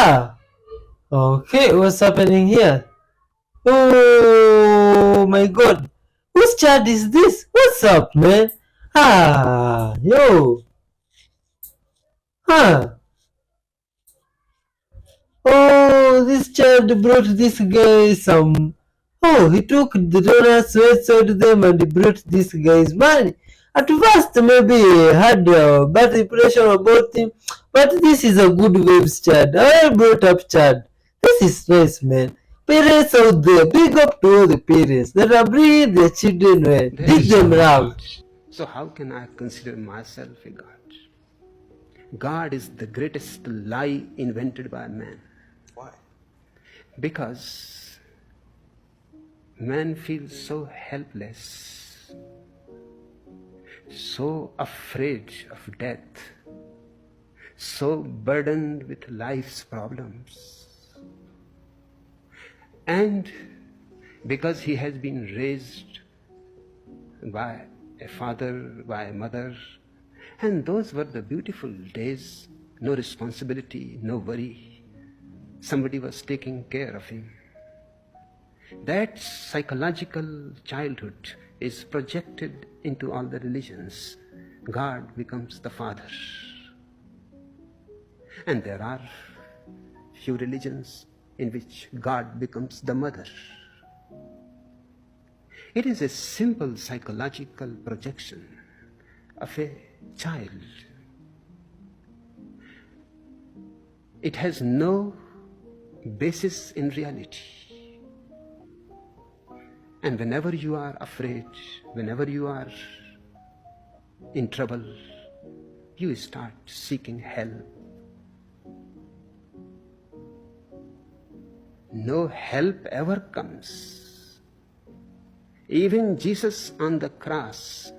Ah, okay, what's happening here? Oh my god, whose child is this? What's up, man? Yo, huh? Oh, this child brought this guy some. Oh, he took the donuts, sold them, and he brought this guy's money. At first, maybe he had a bad impression about him, but this is a good waves child, a well brought up child. This is nice, man. Parents out there, big up to all the parents that are bringing their children well. Teach them love. So how can I consider myself a God? God is the greatest lie invented by man. Why? Because man feels so helpless, so afraid of death, so burdened with life's problems. And because he has been raised by a father, by a mother, and those were the beautiful days, no responsibility, no worry. Somebody was taking care of him. That psychological childhood is projected into all the religions. God becomes the father. And there are few religions in which God becomes the mother. It is a simple psychological projection of a child. It has no basis in reality. And whenever you are afraid, whenever you are in trouble, you start seeking help. No help ever comes. Even Jesus on the cross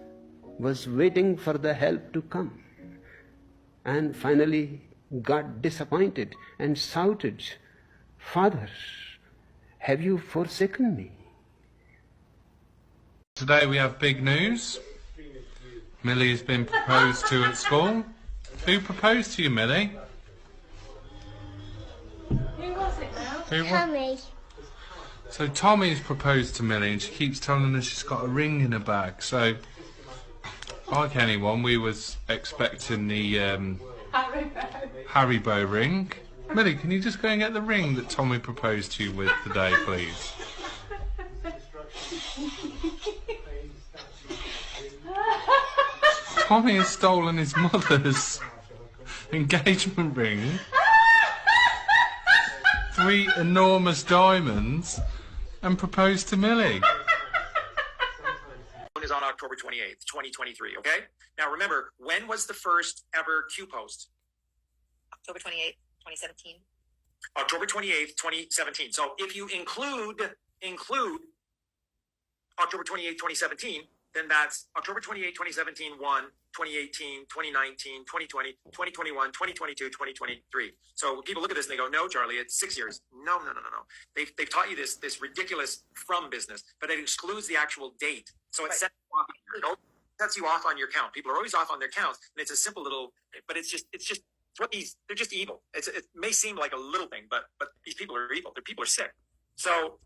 was waiting for the help to come. And finally got disappointed and shouted, "Father, have you forsaken me?" Today we have big news. Millie has been proposed to at school. Who proposed to you, Millie? Tommy. So Tommy's proposed to Millie and she keeps telling us she's got a ring in her bag. So, like anyone, we was expecting the Haribo ring. Millie, can you just go and get the ring that Tommy proposed to you with today, please? Tommy has stolen his mother's engagement ring, 3 enormous diamonds, and proposed to Millie. Is on October 28th, 2023, okay? Now remember, when was the first ever Q post? October 28th, 2017. October 28th, 2017. So if you include October 28th, 2017, then that's October 28th, 2017, 1, 2018, 2019, 2020, 2021, 2022, 2023. So people look at this and they go, "No, Charlie, it's 6 years." No. They've taught you this ridiculous from business, but it excludes the actual date. So it sets you off on your count. People are always off on their counts, and it's a simple little, but it's just what they're just evil. It may seem like a little thing, but these people are evil. Their people are sick. So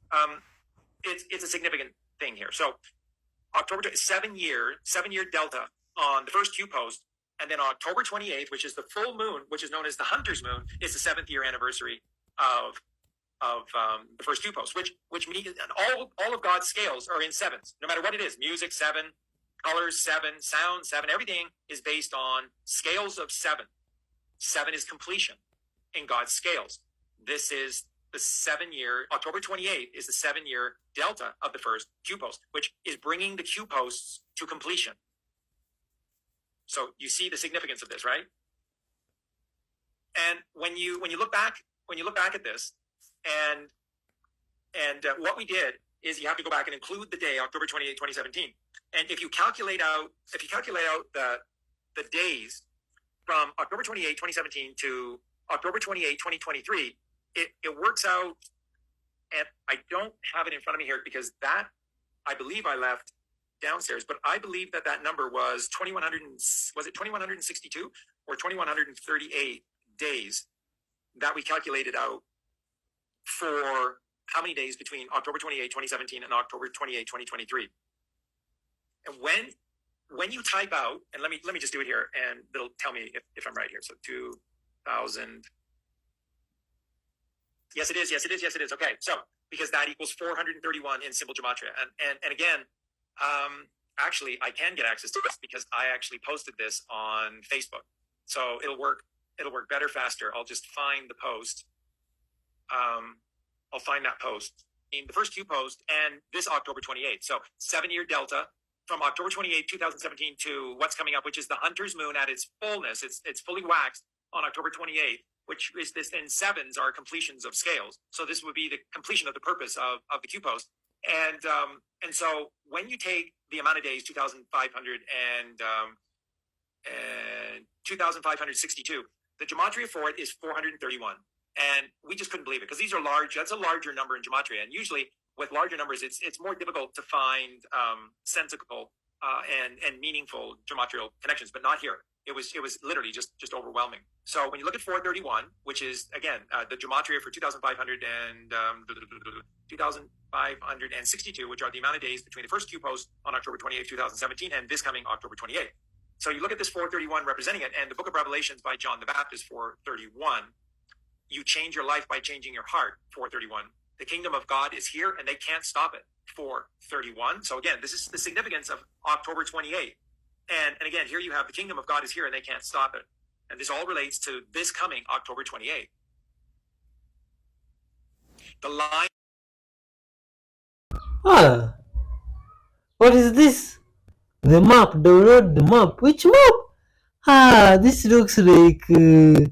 it's a significant thing here. So October 7-year delta on the first Q post, and then October 28th, which is the full moon, which is known as the Hunter's Moon, is the 7th year anniversary of the first Q post, which means all of God's scales are in sevens, no matter what it is. Music 7, colors 7, sound 7, everything is based on scales of 7. 7 is completion in God's scales. This is the 7-year, October 28th is the 7-year delta of the first Q post, which is bringing the Q posts to completion. So you see the significance of this, right? And when you look back at this, and what we did is you have to go back and include the day, October 28th, 2017. And if you calculate out the days from October 28th, 2017 to October 28th, 2023, it works out, and I don't have it in front of me here because that, I believe I left downstairs, but I believe that number was 2162 or 2138 days that we calculated out for how many days between October 28, 2017 and October 28, 2023. And when you type out, and let me just do it here, and it'll tell me if I'm right here. So 2000. Yes, it is. Yes, it is. Yes, it is. Okay. So because that equals 431 in simple gematria. And again, actually I can get access to this because I actually posted this on Facebook. So it'll work better, faster. I'll just find the post. I'll find that post in the first Q post and this October 28th. So 7-year delta from October 28, 2017 to what's coming up, which is the Hunter's Moon at its fullness. It's fully waxed on October 28th, which is this in sevens are completions of scales. So this would be the completion of the purpose of the Q post. And so when you take the amount of days, 2,500 and 2,562, the gematria for it is 431. And we just couldn't believe it because these are large. That's a larger number in gematria. And usually with larger numbers, it's more difficult to find sensical and meaningful gematria connections, but not here. It was literally just overwhelming. So when you look at 431, which is again the gematria for 2,500 and 2,562, which are the amount of days between the first Q post on October 28, 2017, and this coming October 28. So you look at this 431 representing it, and the Book of Revelations by John the Baptist 431. You change your life by changing your heart 431. The kingdom of God is here, and they can't stop it 431. So again, this is the significance of October 28. And again, here you have the kingdom of God is here and they can't stop it. And this all relates to this coming October 28. The line. Ah, what is this? The map, download the map. Which map? Ah, this looks like the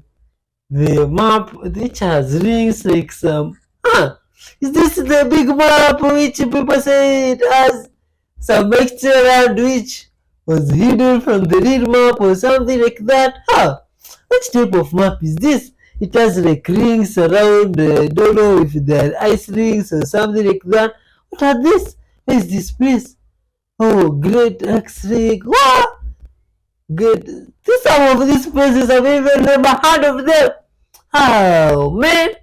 map which has rings like some. Ah, is this the big map which people say it has some mixture around which was hidden from the real map or something like that? Ah, which type of map is this? It has like rings around. I don't know if they are ice rings or something like that. What are this? Where is this place? Oh, great X-ray. Wow! Good. Some of these places I've even never heard of them. Oh man,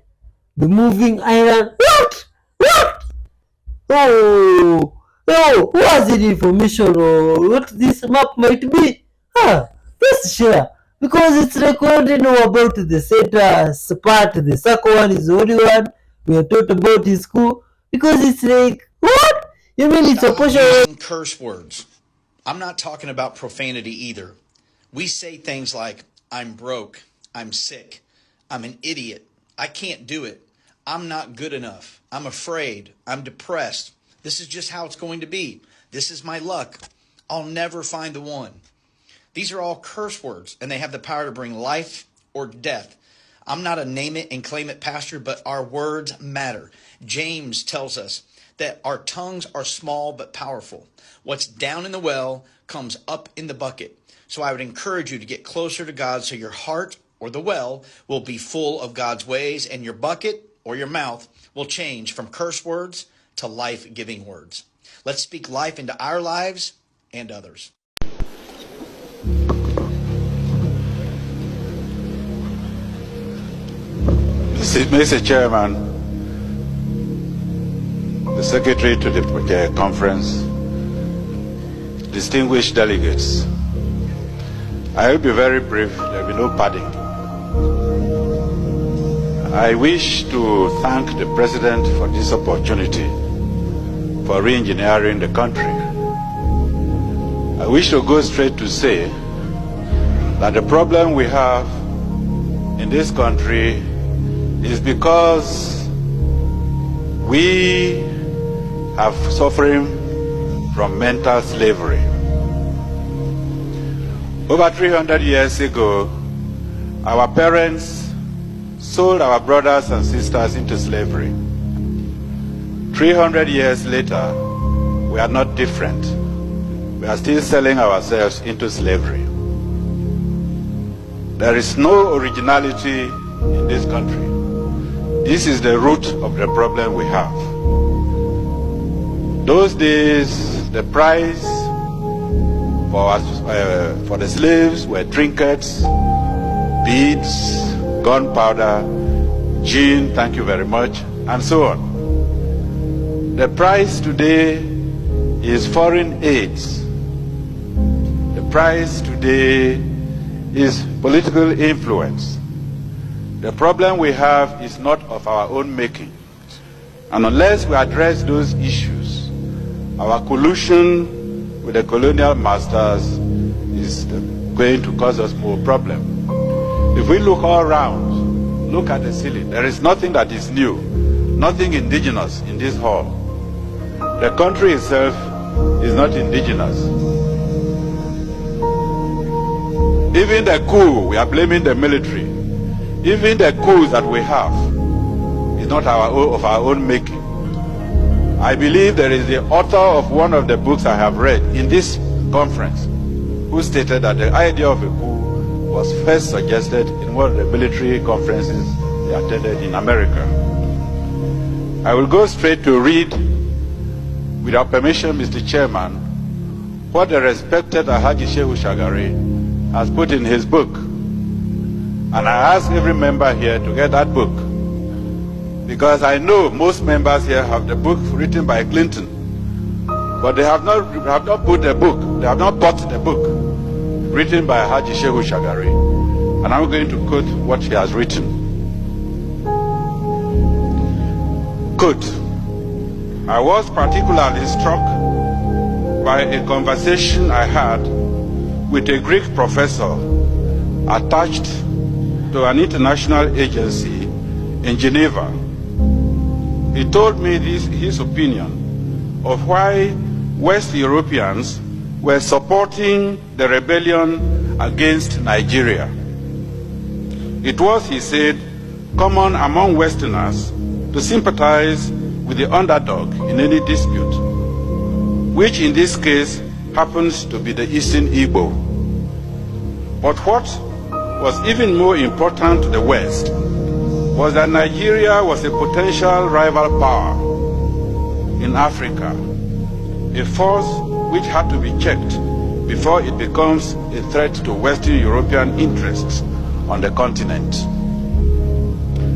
the moving island. What? What? Oh, oh, who has any information or what this map might be? Ah, let's share because it's recording about the center part. The circle one is the only one we are taught about in school because it's like what? You mean it's a portion? Using curse words. I'm not talking about profanity either. We say things like, I'm broke, I'm sick, I'm an idiot, I can't do it, I'm not good enough, I'm afraid, I'm depressed, this is just how it's going to be, this is my luck, I'll never find the one. These are all curse words, and they have the power to bring life or death. I'm not a name it and claim it pastor, but our words matter. James tells us that our tongues are small but powerful. What's down in the well comes up in the bucket. So I would encourage you to get closer to God so your heart or the well will be full of God's ways, and your bucket or your mouth will change from curse words to life-giving words. Let's speak life into our lives and others. Mr. Chairman, the Secretary to the conference, distinguished delegates, I will be very brief, there will be no padding. I wish to thank the President for this opportunity for re-engineering the country. I wish to go straight to say that the problem we have in this country is because we have suffering from mental slavery. Over 300 years ago, our parents sold our brothers and sisters into slavery. 300 years later, we are not different. We are still selling ourselves into slavery. There is no originality in this country. This is the root of the problem we have. Those days, the price for the slaves were trinkets, beads, gunpowder, Jean, thank you very much, and so on. The price today is foreign aids. The price today is political influence. The problem we have is not of our own making. And unless we address those issues, our collusion with the colonial masters is going to cause us more problems. If we look all around, look at the ceiling, there is nothing that is new, nothing indigenous in this hall. The country itself is not indigenous. Even the coup, we are blaming the military. Even the coups that we have is not of our own making. I believe there is the author of one of the books I have read in this conference who stated that the idea of a coup was first suggested in one of the military conferences they attended in America. I will go straight to read, with your permission, Mr. Chairman, what the respected Alhaji Shehu Shagari has put in his book. And I ask every member here to get that book, because I know most members here have the book written by Clinton, but they have not put the book, they have not bought the book written by Alhaji Shehu Shagari. And I'm going to quote what he has written. Quote, I was particularly struck by a conversation I had with a Greek professor attached to an international agency in Geneva. He told me his opinion of why West Europeans were supporting the rebellion against Nigeria. It was, he said, common among Westerners to sympathize with the underdog in any dispute, which in this case happens to be the Eastern Igbo. But what was even more important to the West was that Nigeria was a potential rival power in Africa, a force which had to be checked before it becomes a threat to Western European interests on the continent.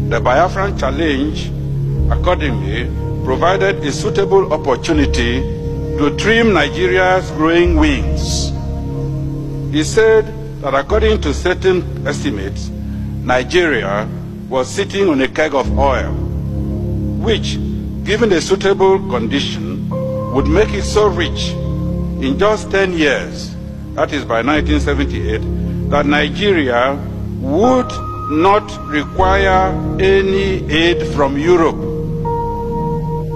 The Biafran challenge, accordingly, provided a suitable opportunity to trim Nigeria's growing wings. He said that according to certain estimates, Nigeria was sitting on a keg of oil, which, given a suitable condition, would make it so rich in just 10 years, that is by 1978, that Nigeria would not require any aid from Europe.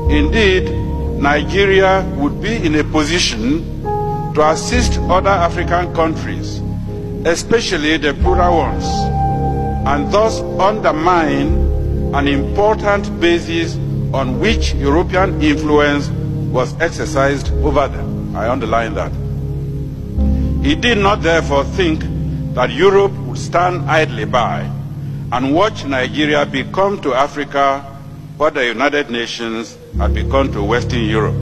Indeed, Nigeria would be in a position to assist other African countries, especially the poorer ones, and thus undermine an important basis on which European influence was exercised over them. I underline that. He did not therefore think that Europe would stand idly by and watch Nigeria become to Africa what the United Nations had become to Western Europe.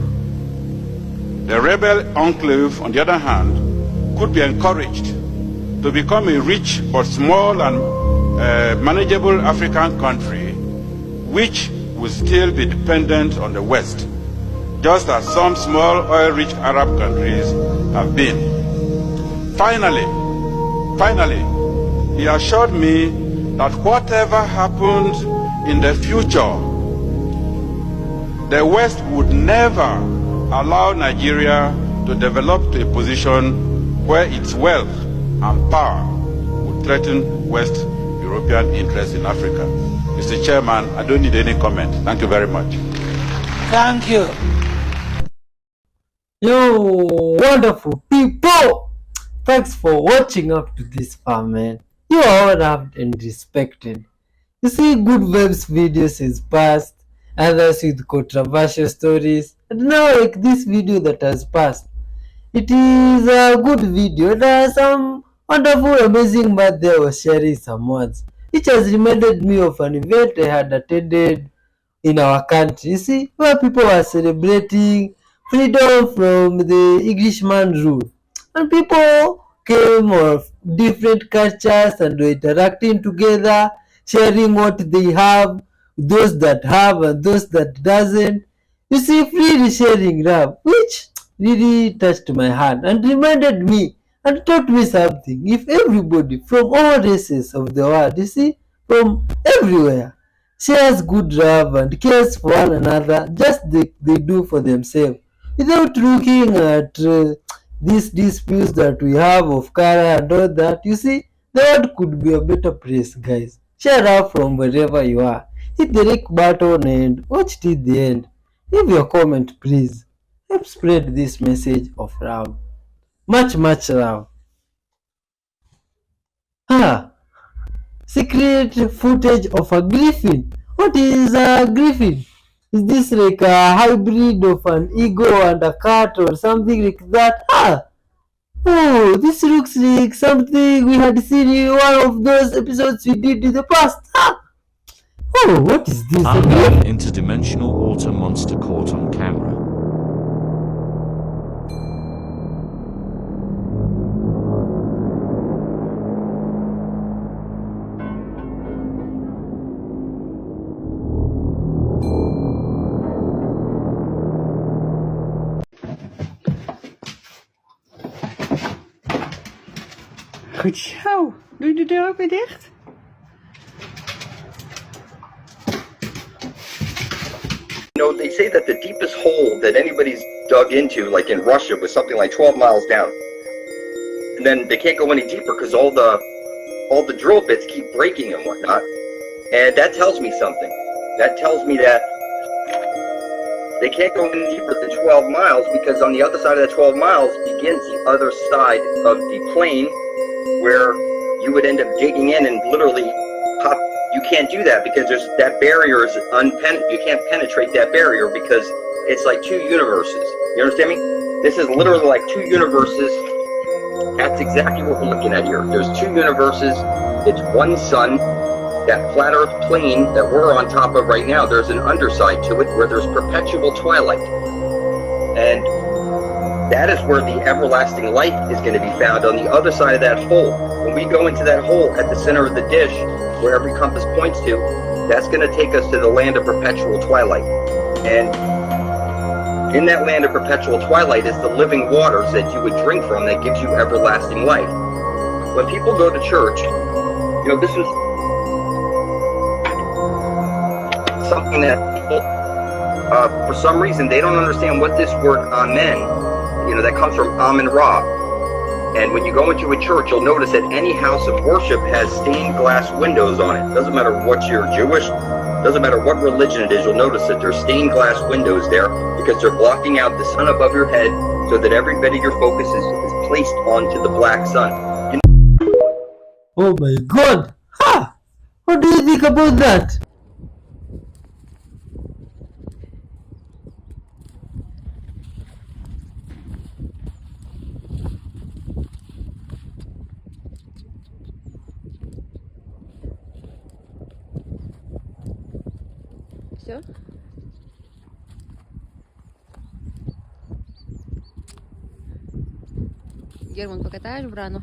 The rebel enclave, on the other hand, could be encouraged to become a rich but small and manageable African country, which would still be dependent on the West, just as some small oil-rich Arab countries have been. Finally, he assured me that whatever happened in the future, the West would never allow Nigeria to develop to a position where its wealth and power would threaten West European interests in Africa. Mr. Chairman, I don't need any comment. Thank you very much. Thank you. Yo, wonderful people! Thanks for watching up to this far, man. You are all loved and respected. You see, good vibes videos is past, others with controversial stories, and now like this video that has passed. It is a good video. There are some wonderful, amazing man there was sharing some words, which has reminded me of an event I had attended in our country. You see, where people were celebrating freedom from the Englishman rule, and people came of different cultures and were interacting together, sharing what they have, those that have and those that doesn't. You see, freely sharing love, which really touched my heart and reminded me and taught me something. If everybody from all races of the world, you see, from everywhere, shares good love and cares for one another, just they do for themselves, without looking at these disputes that we have of color and all that, you see, the world could be a better place, guys. Share love from wherever you are. Hit the like button and watch till the end. Leave your comment, please. Help spread this message of love. Much, much love. Ah, secret footage of a griffin. What is a griffin? Is this like a hybrid of an eagle and a cat or something like that? Ah, oh, this looks like something we had seen in one of those episodes we did in the past. Ah, oh, what is this? Unknown interdimensional water monster caught on camera. Goed zo. Doe je de deur ook weer dicht? You know, they say that the deepest hole that anybody's dug into, like in Russia, was something like 12 miles down. And then they can't go any deeper because all the drill bits keep breaking and whatnot. And that tells me something. That tells me that they can't go any deeper than 12 miles because on the other side of that 12 miles begins the other side of the plane where you would end up digging in and literally pop. You can't do that because there's that barrier is you can't penetrate that barrier because it's like two universes. You understand me? This is literally like two universes. That's exactly what we're looking at here. There's two universes. It's one sun. That flat earth plane that we're on top of right now, there's an underside to it where there's perpetual twilight. And that is where the everlasting light is going to be found on the other side of that hole. When we go into that hole at the center of the dish, where every compass points to, that's going to take us to the land of perpetual twilight. And in that land of perpetual twilight is the living waters that you would drink from that gives you everlasting life. When people go to church, you know, this is something that people, for some reason, they don't understand what this word amen, you know, that comes from Amen Ra. And when you go into a church, you'll notice that any house of worship has stained glass windows on it. Doesn't matter what you're Jewish, doesn't matter what religion it is, you'll notice that there's stained glass windows there because they're blocking out the sun above your head so that every bit of your focus is placed onto the black sun. Oh my god! Ha! What do you think about that? Все? Герман, покатаешь Брану?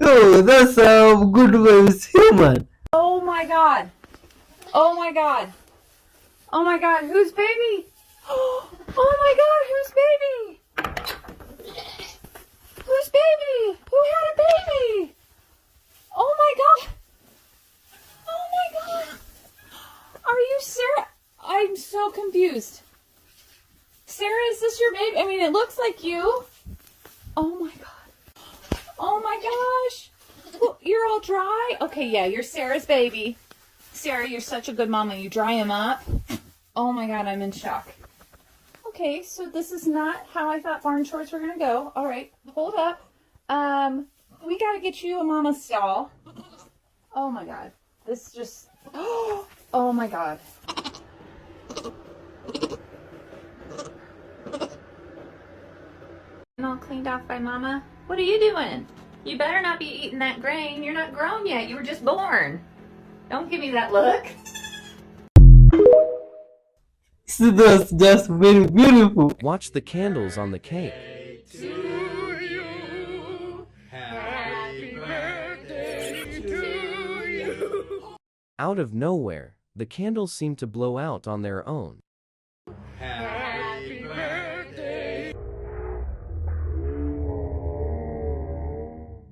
Oh, that's a good ways human. Oh my god. Oh my god. Oh my god, whose baby? Oh my god, whose baby? Whose baby? Who had a baby? Oh my god. Oh my god. Are you Sarah? I'm so confused. Sarah, is this your baby? I mean, it looks like you. Oh my god. Oh my gosh. You're all dry? Okay, yeah, you're Sarah's baby. Sarah, you're such a good mama. You dry him up. Oh my god, I'm in shock. Okay, so this is not how I thought barn chores were gonna go. All right, hold up. We gotta get you a mama stall. Oh my god, this just. Oh my god. And all cleaned off by mama. What are you doing? You better not be eating that grain. You're not grown yet. You were just born. Don't give me that look. That's just very beautiful. Watch the candles on the cake. Out of nowhere, the candles seem to blow out on their own. Happy birthday.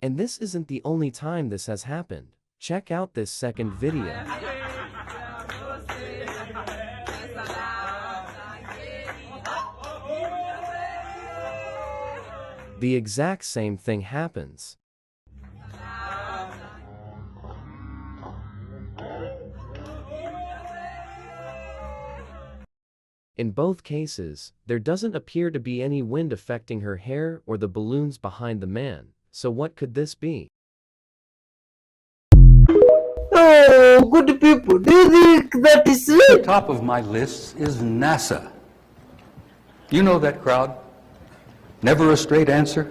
And this isn't the only time this has happened. Check out this second video. The exact same thing happens. In both cases, there doesn't appear to be any wind affecting her hair or the balloons behind the man. So what could this be? Oh, good people, do you think that is At the it? top of my list is NASA. You know that crowd? Never a straight answer.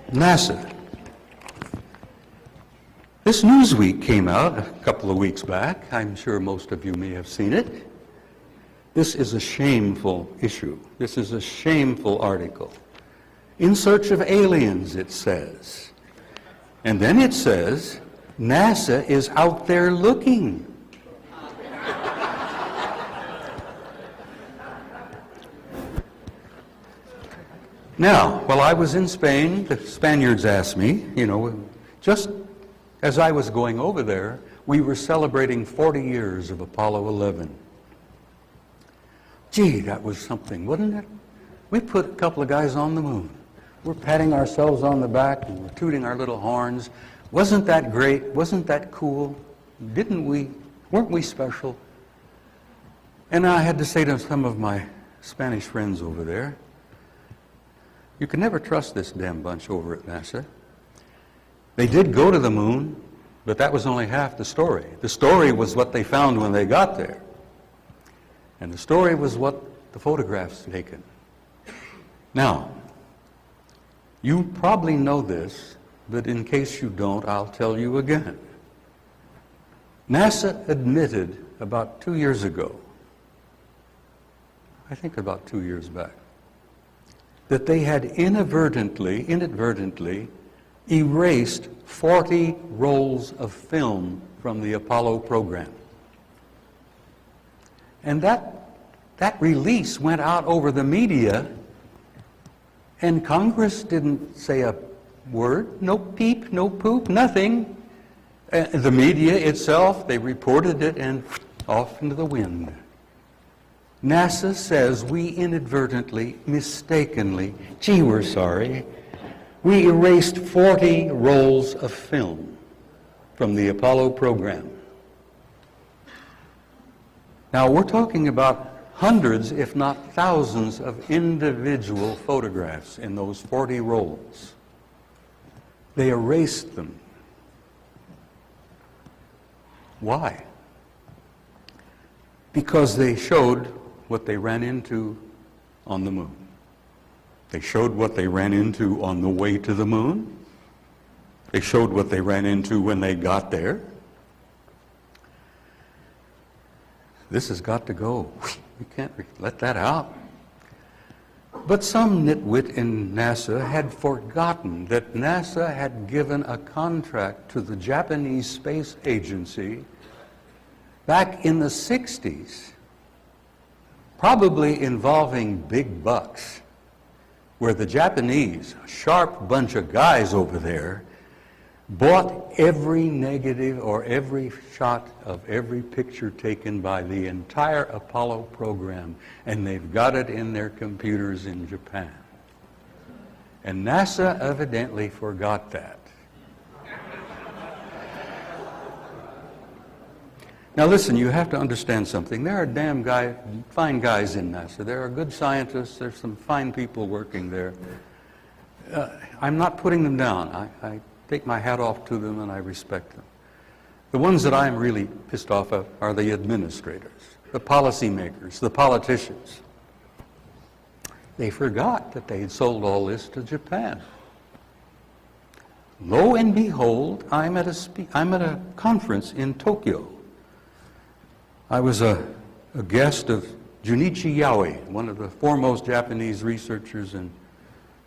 NASA. This Newsweek came out a couple of weeks back. I'm sure most of you may have seen it. This is a shameful issue. This is a shameful article. In search of aliens, it says. And then it says, NASA is out there looking. Now, while I was in Spain, the Spaniards asked me, just as I was going over there, we were celebrating 40 years of Apollo 11. Gee, that was something, wasn't it? We put a couple of guys on the moon. We're patting ourselves on the back and we're tooting our little horns. Wasn't that great? Wasn't that cool? Weren't we special? And I had to say to some of my Spanish friends over there, you can never trust this damn bunch over at NASA. They did go to the moon, but that was only half the story. The story was what they found when they got there. And the story was what the photographs taken. Now, you probably know this, but in case you don't, I'll tell you again. NASA admitted about 2 years ago, I think about 2 years back, that they had inadvertently erased 40 rolls of film from the Apollo program. And that release went out over the media, and Congress didn't say a word, no peep, no poop, nothing. The media itself, they reported it and off into the wind. NASA says we inadvertently, mistakenly, gee, we're sorry, we erased 40 rolls of film from the Apollo program. Now, we're talking about hundreds, if not thousands, of individual photographs in those 40 rolls. They erased them. Why? Because they showed what they ran into on the moon. They showed what they ran into on the way to the moon. They showed what they ran into when they got there. This has got to go. We can't let that out. But some nitwit in NASA had forgotten that NASA had given a contract to the Japanese Space Agency back in the 60s, probably involving big bucks, where the Japanese, a sharp bunch of guys over there, bought every negative or every shot of every picture taken by the entire Apollo program, and they've got it in their computers in Japan. And NASA evidently forgot that. Now listen, you have to understand something. There are fine guys in NASA. There are good scientists. There's some fine people working there. I'm not putting them down. I take my hat off to them and I respect them. The ones that I'm really pissed off of are the administrators, the policymakers, the politicians. They forgot that they had sold all this to Japan. Lo and behold, I'm at a conference in Tokyo. I was a guest of Junichi Yaoi, one of the foremost Japanese researchers and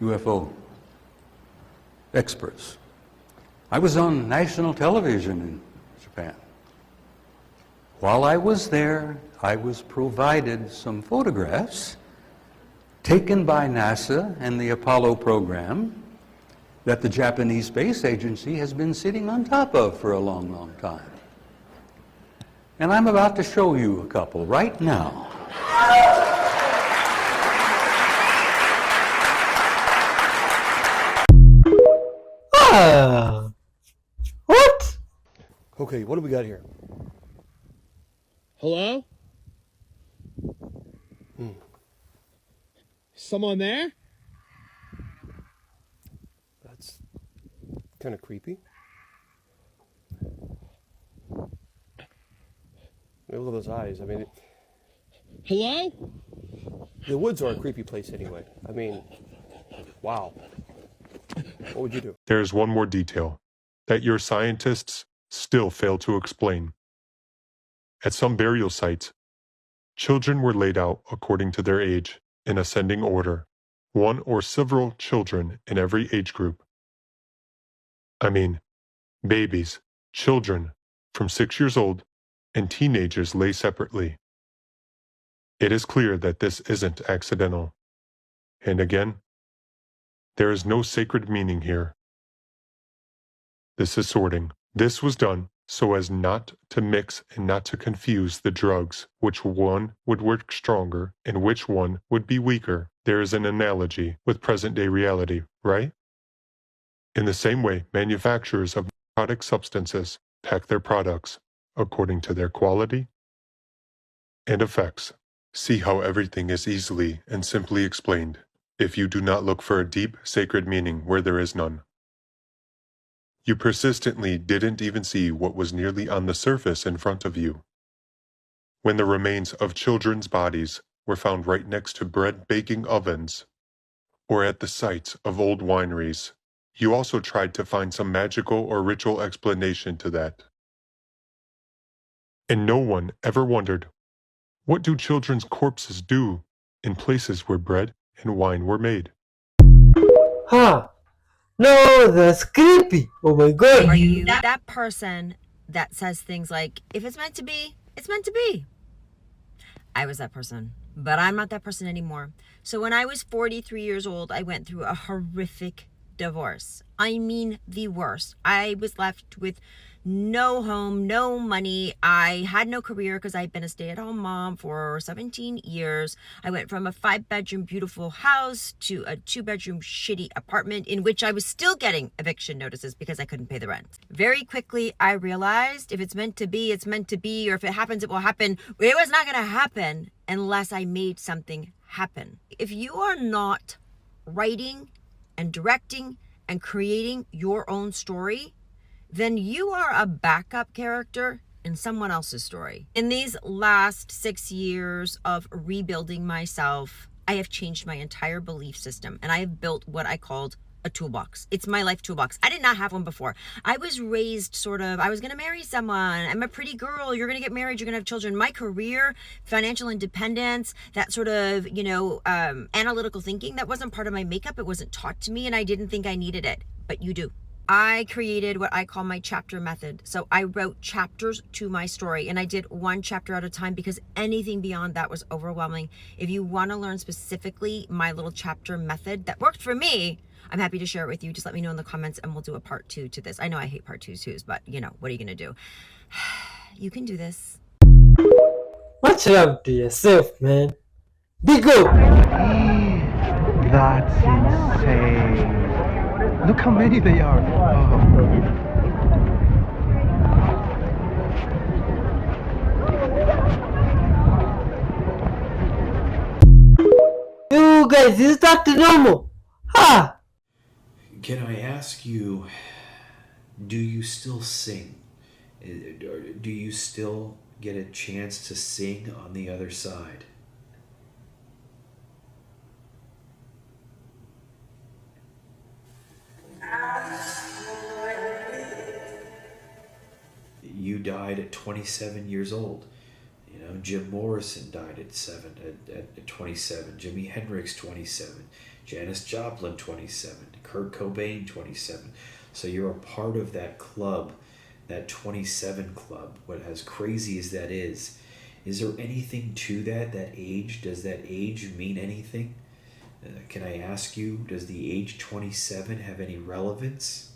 UFO experts. I was on national television in Japan. While I was there, I was provided some photographs taken by NASA and the Apollo program that the Japanese Space Agency has been sitting on top of for a long, long time. And I'm about to show you a couple right now. Ah! What? Okay, what do we got here? Hello? Someone there? That's kind of creepy. Look at those eyes. I mean, hello? The woods are a creepy place anyway. I mean, wow. What would you do? There's one more detail that your scientists still fail to explain. At some burial sites, children were laid out according to their age in ascending order, one or several children in every age group. I mean, babies, children from 6 years old, and teenagers lay separately. It is clear that this isn't accidental. And again, there is no sacred meaning here. This is sorting. This was done so as not to mix and not to confuse the drugs, which one would work stronger and which one would be weaker. There is an analogy with present-day reality, right? In the same way, manufacturers of narcotic substances pack their products according to their quality and effects. See how everything is easily and simply explained, if you do not look for a deep, sacred meaning where there is none. You persistently didn't even see what was nearly on the surface in front of you. When the remains of children's bodies were found right next to bread baking ovens, or at the sites of old wineries, you also tried to find some magical or ritual explanation to that. And no one ever wondered, what do children's corpses do in places where bread and wine were made? Huh. No, that's creepy. Oh my god. Are you that person that says things like, if it's meant to be, it's meant to be? I was that person, but I'm not that person anymore. So when I was 43 years old, I went through a horrific divorce. I mean, the worst. I was left with no home, no money. I had no career because I'd been a stay-at-home mom for 17 years. I went from a 5-bedroom beautiful house to a 2-bedroom shitty apartment in which I was still getting eviction notices because I couldn't pay the rent. Very quickly, I realized if it's meant to be, it's meant to be, or if it happens, it will happen. It was not going to happen unless I made something happen. If you are not writing and directing and creating your own story, then you are a backup character in someone else's story. In these last 6 years of rebuilding myself, I have changed my entire belief system and I have built what I called a toolbox. It's my life toolbox. I did not have one before. I was raised I was gonna marry someone. I'm a pretty girl. You're gonna get married. You're gonna have children. My career, financial independence, that sort of, analytical thinking, that wasn't part of my makeup. It wasn't taught to me and I didn't think I needed it, but you do. I created what I call my chapter method. So I wrote chapters to my story and I did one chapter at a time because anything beyond that was overwhelming. If you want to learn specifically my little chapter method that worked for me, I'm happy to share it with you. Just let me know in the comments and we'll do a part 2 to this. I know I hate part 2s, but what are you going to do? You can do this. Much love to yourself, man. Big up. That's insane. Look how many they are. You guys, is that normal? Ha! Can I ask you, do you still sing? Do you still get a chance to sing on the other side? You died at 27 years old. Jim Morrison died at 27. Jimi Hendrix, 27. Janis Joplin, 27. Kurt Cobain, 27. So you're a part of that club, that 27 club. What as crazy as that is there anything to that age? Does that age mean anything? Can I ask you, does the age 27 have any relevance?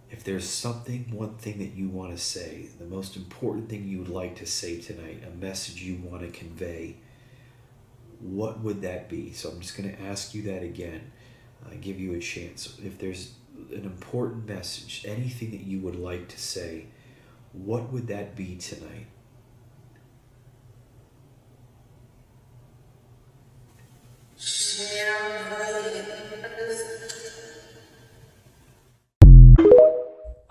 If there's one thing that you want to say, the most important thing you would like to say tonight, a message you want to convey, what would that be? So I'm just going to ask you that again. Give you a chance. If there's an important message, anything that you would like to say, what would that be tonight?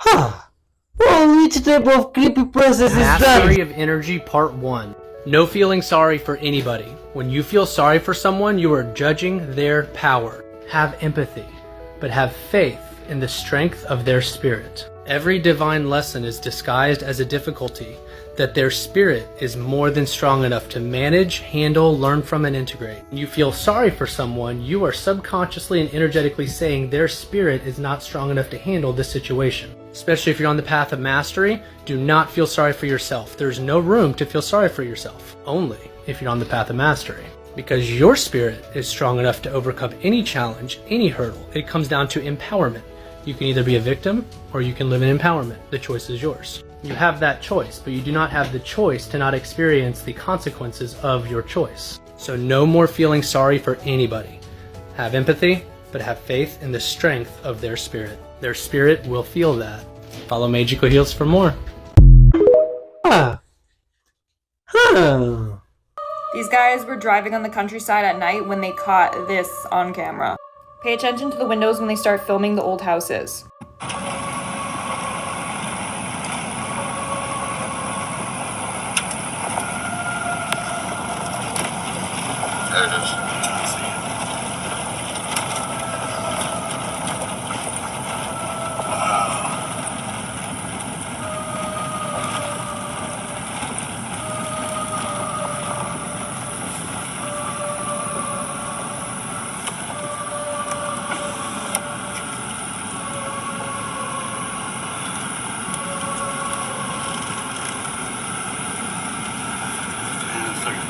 Oh, which type of creepy process is that? Mastery of Energy Part 1. No feeling sorry for anybody. When you feel sorry for someone, you are judging their power. Have empathy, but have faith in the strength of their spirit. Every divine lesson is disguised as a difficulty that their spirit is more than strong enough to manage, handle, learn from, and integrate. When you feel sorry for someone, you are subconsciously and energetically saying their spirit is not strong enough to handle this situation. Especially if you're on the path of mastery, do not feel sorry for yourself. There's no room to feel sorry for yourself, only if you're on the path of mastery. Because your spirit is strong enough to overcome any challenge, any hurdle. It comes down to empowerment. You can either be a victim or you can live in empowerment. The choice is yours. You have that choice, but you do not have the choice to not experience the consequences of your choice. So no more feeling sorry for anybody. Have empathy, but have faith in the strength of their spirit. Their spirit will feel that. Follow Magical Heals for more. These guys were driving on the countryside at night when they caught this on camera. Pay attention to the windows when they start filming the old houses. There it is.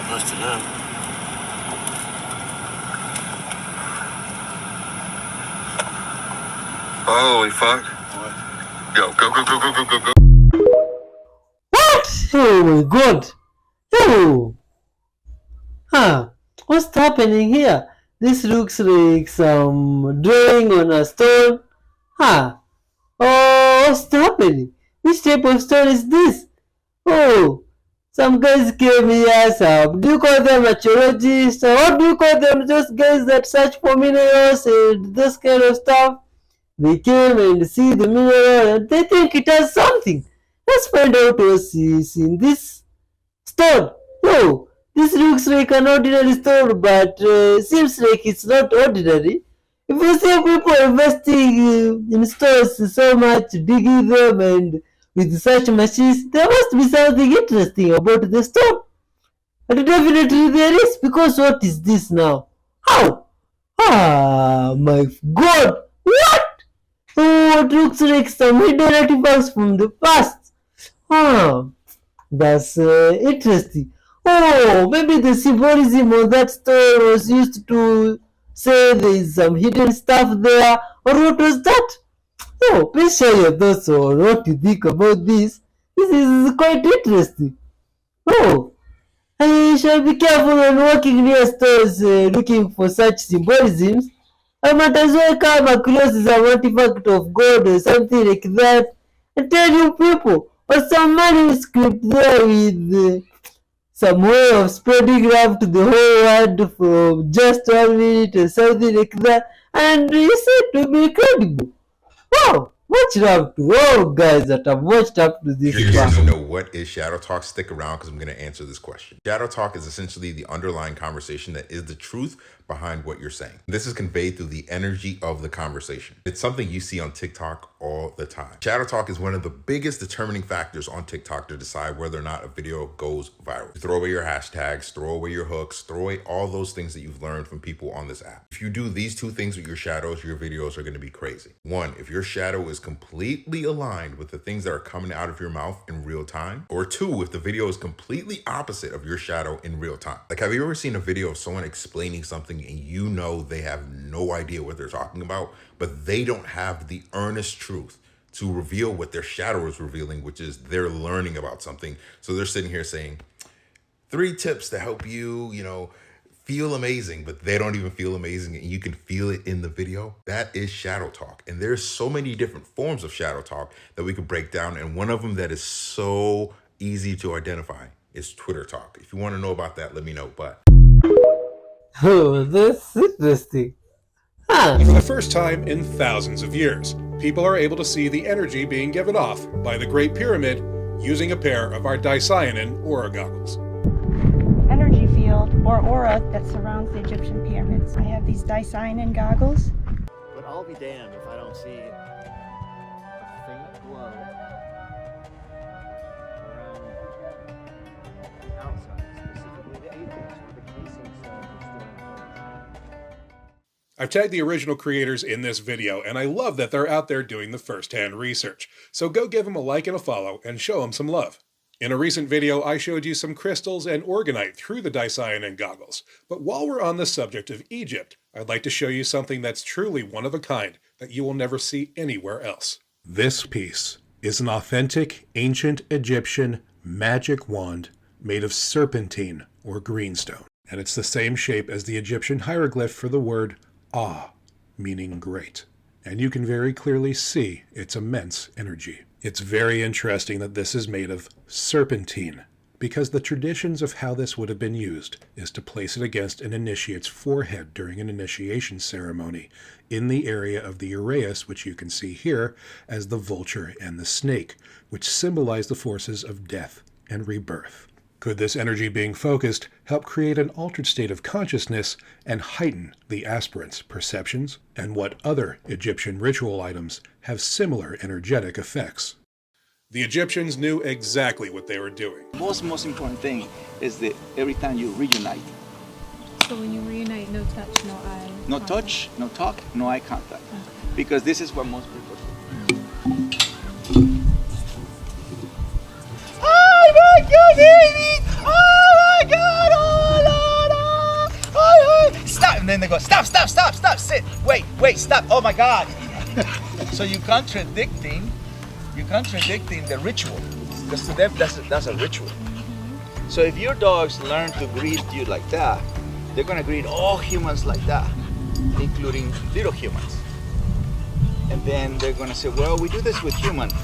Busted up. Holy fuck. Go, go, go, go, go, go, go, go. What? Oh my god. Oh. What's happening here? This looks like some drawing on a stone. Oh, what's happening? Which type of stone is this? Oh, some guys came here, do you call them archaeologists? Or what do you call them? Those guys that search for minerals and this kind of stuff. They came and see the mineral and they think it has something. Let's find out what is in this stone. Oh, this looks like an ordinary stone, but seems like it's not ordinary. If you see people investing in stores so much, digging them and with such machines, there must be something interesting about the stone. And definitely there is, because what is this now? How? My god! What? Oh, it looks like some hidden artifacts from the past. That's interesting. Oh, maybe the symbolism on that stone was used to say there is some hidden stuff there, or what was that? Oh, please share your thoughts on what you think about this. This is quite interesting. Oh, I shall be careful when walking near stores looking for such symbolisms. I might as well come across some artifact of gold or something like that and tell you people, or some manuscript there with some way of spreading love to the whole world for just 1 minute or something like that, and you said to be credible. Wow, Much love to all guys that have watched up to this Curious part. to know what is shadow talk? Stick around because I'm going to answer this question. Shadow talk is essentially the underlying conversation that is the truth behind what you're saying. This is conveyed through the energy of the conversation. It's something you see on TikTok all the time. Shadow talk is one of the biggest determining factors on TikTok to decide whether or not a video goes viral. You throw away your hashtags, throw away your hooks, throw away all those things that you've learned from people on this app. If you do these two things with your shadows, your videos are going to be crazy. One, if your shadow is completely aligned with the things that are coming out of your mouth in real time. Or two, if the video is completely opposite of your shadow in real time. Like, have you ever seen a video of someone explaining something and you know they have no idea what they're talking about, but they don't have the earnest truth to reveal what their shadow is revealing, which is they're learning about something. So they're sitting here saying 3 tips to help you, feel amazing, but they don't even feel amazing and you can feel it in the video. That is shadow talk. And there's so many different forms of shadow talk that we could break down. And one of them that is so easy to identify is Twitter talk. If you want to know about that, let me know. But Oh, that's interesting. For the first time in thousands of years, people are able to see the energy being given off by the Great Pyramid using a pair of our dicyanin aura goggles. Energy field or aura that surrounds the Egyptian pyramids. I have these dicyanin goggles. But I'll be damned if I don't see a faint glow around the outside, specifically the apex where the casing cells are still in place. I've tagged the original creators in this video, and I love that they're out there doing the first-hand research. So go give them a like and a follow and show them some love. In a recent video, I showed you some crystals and organite through the dicyanin goggles. But while we're on the subject of Egypt, I'd like to show you something that's truly one of a kind that you will never see anywhere else. This piece is an authentic ancient Egyptian magic wand made of serpentine or greenstone. And it's the same shape as the Egyptian hieroglyph for the word Ah, meaning great. And you can very clearly see its immense energy. It's very interesting that this is made of serpentine, because the traditions of how this would have been used is to place it against an initiate's forehead during an initiation ceremony in the area of the uraeus, which you can see here as the vulture and the snake, which symbolize the forces of death and rebirth. Could this energy being focused help create an altered state of consciousness and heighten the aspirant's perceptions? And what other Egyptian ritual items have similar energetic effects? The Egyptians knew exactly what they were doing. Most important thing is that every time you reunite. So when you reunite, no touch, no eye. No touch, no talk, no eye contact. Because this is what most people do. Oh my God, baby! Oh my God! Oh, Lord! Oh, stop! And then they go, stop, sit, wait, stop! Oh my God! So you're contradicting the ritual, because to them that's a ritual. So if your dogs learn to greet you like that, they're gonna greet all humans like that, including little humans. And then they're gonna say, well, we do this with humans.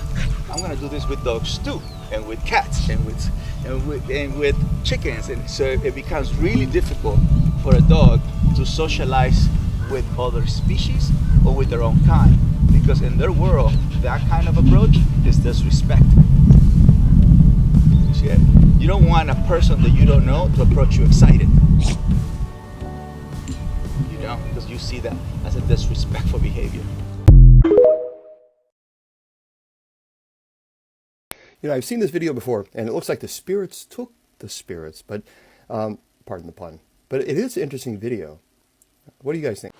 I'm gonna do this with dogs too, and with cats, and with chickens. And so it becomes really difficult for a dog to socialize with other species or with their own kind, because in their world, that kind of approach is disrespect. You see it? You don't want a person that you don't know to approach you excited. You know, because you see that as a disrespectful behavior. You know, I've seen this video before, and it looks like the spirits took the spirits, but, pardon the pun. But it is an interesting video. What do you guys think?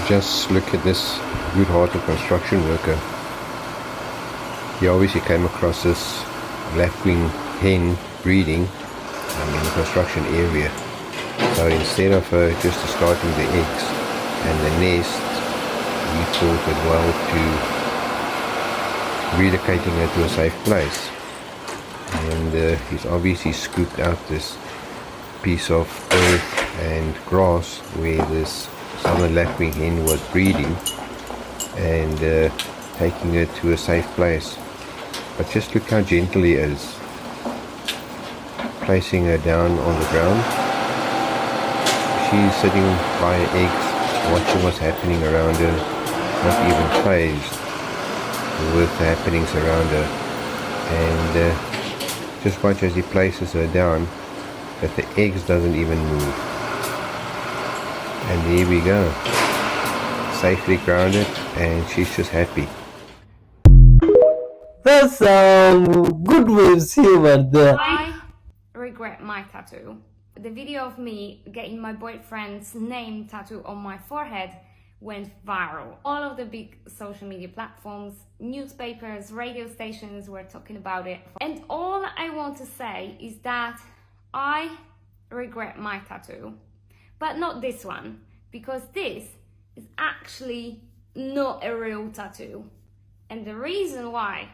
Just look at this good-hearted construction worker. He obviously came across this lapwing hen breeding in the construction area. So instead of just discarding the eggs and the nest, he thought it well to relocating it to a safe place. And he's obviously scooped out this piece of earth and grass where this southern lapwing hen was breeding, and taking it to a safe place. But just look how gentle he is, placing her down on the ground. She's sitting by her eggs, watching what's happening around her, not even phased. with the happenings around her. And just watch as he places her down, that the eggs doesn't even move. And here we go. Safely grounded, and she's just happy. That's some good waves humor there. I regret my tattoo. The video of me getting my boyfriend's name tattooed on my forehead went viral. All of the big social media platforms, newspapers, radio stations were talking about it. And all I want to say is that I regret my tattoo, but not this one, because this is actually not a real tattoo. And the reason why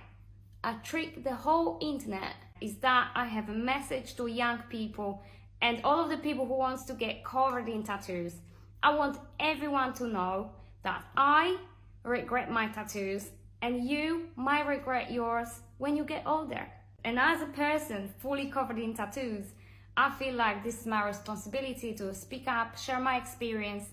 I trick the whole internet is that I have a message to young people and all of the people who wants to get covered in tattoos. I want everyone to know that I regret my tattoos and you might regret yours when you get older. And as a person fully covered in tattoos, I feel like this is my responsibility to speak up, share my experience.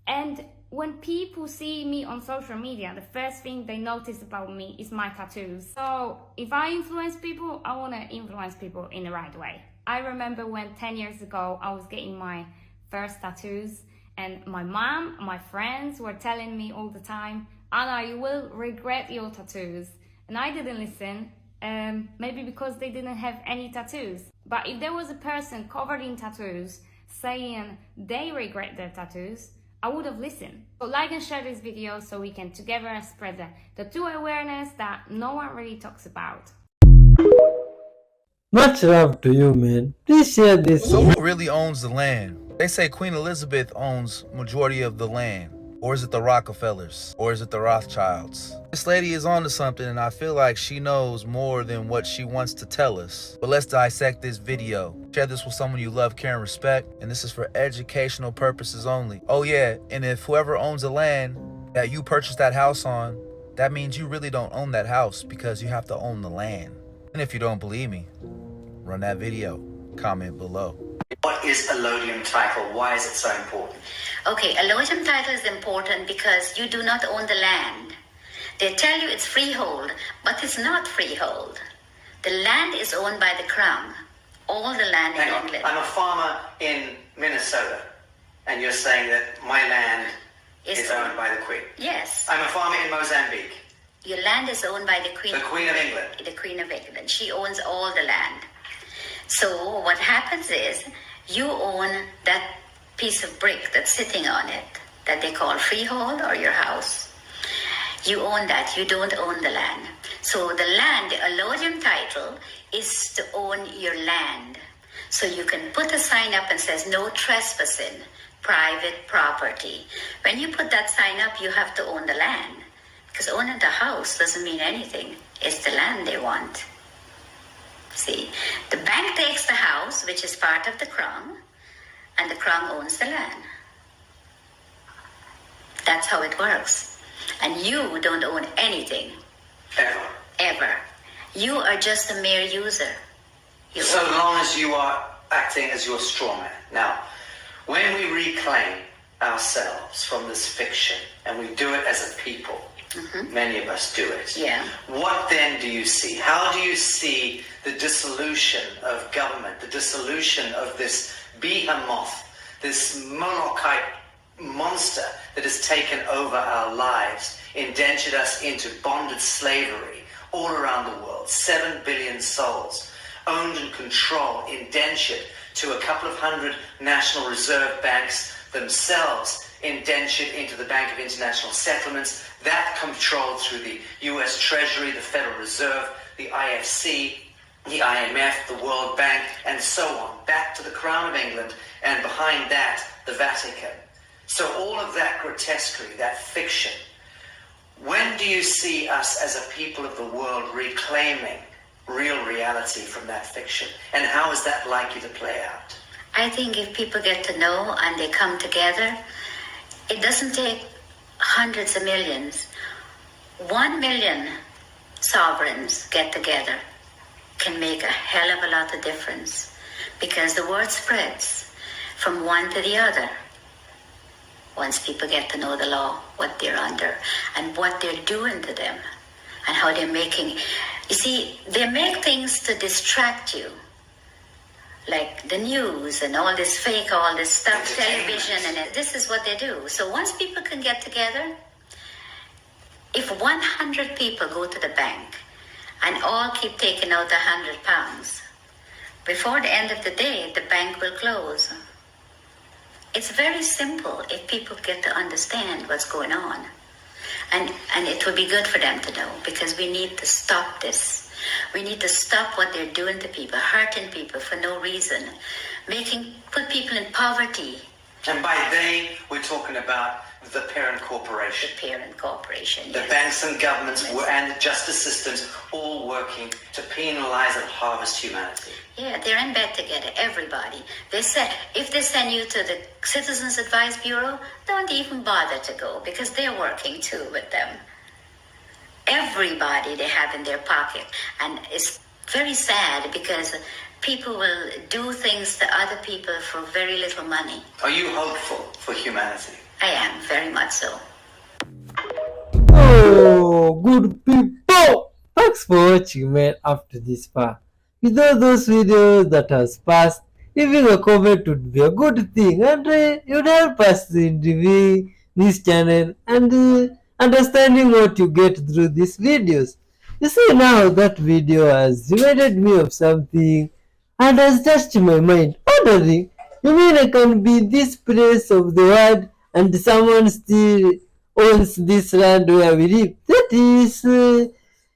And when people see me on social media, the first thing they notice about me is my tattoos. So if I influence people, I want to influence people in the right way. I remember when 10 years ago, I was getting my first tattoos and my mom, my friends were telling me all the time, Anna, you will regret your tattoos. And I didn't listen, maybe because they didn't have any tattoos. But if there was a person covered in tattoos saying they regret their tattoos, I would have listened. So like and share this video so we can together spread the tattoo awareness that no one really talks about. Much love to you, man. Please share this. So who really owns the land? They say Queen Elizabeth owns majority of the land. Or is it the Rockefellers? Or is it the Rothschilds? This lady is onto something and I feel like she knows more than what she wants to tell us. But let's dissect this video. Share this with someone you love, care, and respect. And this is for educational purposes only. Oh yeah, and if whoever owns the land that you purchased that house on, that means you really don't own that house because you have to own the land. And if you don't believe me, run that video. Comment below. What is a Lodium title? Why is it so important? Okay, a Lodium title is important because you do not own the land. They tell you it's freehold, but it's not freehold. The land is owned by the crown. All the land in England. I'm a farmer in Minnesota, and you're saying that my land is owned by the Queen. Yes. I'm a farmer in Mozambique. Your land is owned by the Queen. The Queen of England. The Queen of England. She owns all the land. So what happens is you own that piece of brick that's sitting on it that they call freehold or your house. You own that. You don't own the land. So the land, the allodium title is to own your land. So you can put a sign up and says no trespassing, private property. When you put that sign up, you have to own the land. Because owning the house doesn't mean anything. It's the land they want. See, the bank takes the house, which is part of the crown, and the crown owns the land. That's how it works. And you don't own anything. Ever. Ever. You are just a mere user. So long as you are acting as your straw man. Now, when we reclaim ourselves from this fiction, and we do it as a people, many of us do it. Yeah. What then do you see? How do you see the dissolution of government, the dissolution of this behemoth, this Molochite monster that has taken over our lives, indentured us into bonded slavery all around the world, 7 billion souls, owned and controlled, indentured to a couple of hundred National Reserve banks themselves, indentured into the Bank of International Settlements, that controlled through the US Treasury, the Federal Reserve, the IFC, the IMF, the World Bank, and so on, back to the Crown of England, and behind that, the Vatican. So all of that grotesquerie, that fiction, when do you see us as a people of the world reclaiming real reality from that fiction? And how is that likely to play out? I think if people get to know and they come together, it doesn't take hundreds of millions. 1 million sovereigns get together can make a hell of a lot of difference because the word spreads from one to the other. Once people get to know the law, what they're under, and what they're doing to them, and how they're making. You see, they make things to distract you, like the news and all this fake, all this stuff, television, and this is what they do. So once people can get together, if 100 people go to the bank and all keep taking out £100, before the end of the day, the bank will close. It's very simple if people get to understand what's going on. And it will be good for them to know, because we need to stop this. We need to stop what they're doing to people, hurting people for no reason, put people in poverty. And by they, we're talking about the parent corporation. The parent corporation, The yes. banks and governments and the justice systems all working to penalize and harvest humanity. Yeah, they're in bed together, everybody. They said, if they send you to the Citizens Advice Bureau, don't even bother to go, because they're working too with them. Everybody they have in their pocket. And it's very sad, because people will do things to other people for very little money. Are you hopeful for humanity? I am, very much so. Oh, good people! Thanks for watching, man, after this part. With all those videos that has passed, leaving a comment would be a good thing, and it would help us in reviewing this channel and understanding what you get through these videos. You see, now that video has reminded me of something and has touched my mind. Wondering, you mean I can be this place of the world and someone still owns this land where we live? That is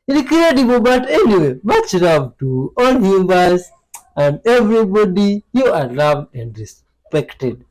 incredible. But anyway, much love to all humans and everybody. You are loved and respected.